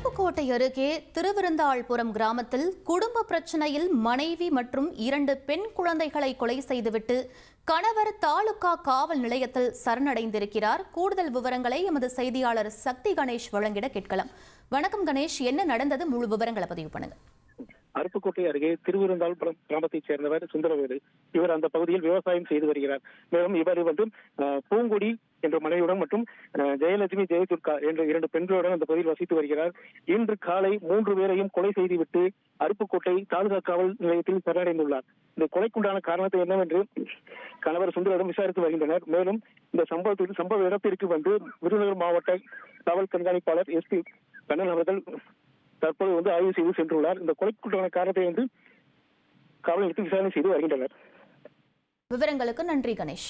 அருப்புக்கோட்டை அருகே திருவிருந்தாள்புரம் கிராமத்தில் குடும்ப பிரச்சனையில் மனைவி மற்றும் 2 பெண் குழந்தைகளை கொலை செய்துவிட்டு கணவர் தாலுகா காவல் நிலையத்தில் சரணடைந்திருக்கிறார். கூடுதல் விவரங்களை எமது செய்தியாளர் சக்தி கணேஷ் வழங்கிட கேட்கலாம். வணக்கம் கணேஷ், என்ன நடந்தது? முழு விவரங்களை பதிவு பண்ணுங்க. அருப்புக்கோட்டை அருகே திருவிருந்தாள்புரம் கிராமத்தைச் சேர்ந்தவர் சுந்தரவேலு. இவர் அந்த பகுதியில் விவசாயம் செய்து வருகிறார். மேலும் இவர் பூங்குடி என்ற மனைவியுடன் மற்றும் ஜெயலட்சுமி ஜெயதுர்கா என்ற 2 பெண்களுடன் அந்த பகுதியில் வசித்து வருகிறார். இன்று காலை 3 பேரையும் கொலை செய்துவிட்டு அருப்புக்கோட்டை தாலுகா காவல் நிலையத்தில் சரணடைந்துள்ளார். இந்த கொலைக்குண்டான காரணத்தை என்னவென்று கணவர் சுந்தரிடம் விசாரித்து வருகின்றனர். மேலும் இந்த சம்பவ இடத்திற்கு விருதுநகர் மாவட்ட காவல் கண்காணிப்பாளர் SP கண்ணன் அவர்கள் தற்போது ஆய்வு செய்து சென்றுள்ளார். இந்த கொலைக்குண்டான காரணத்தை காவல் நிலையத்தில் விசாரணை செய்து வருகின்றனர். விவரங்களுக்கு நன்றி கணேஷ்.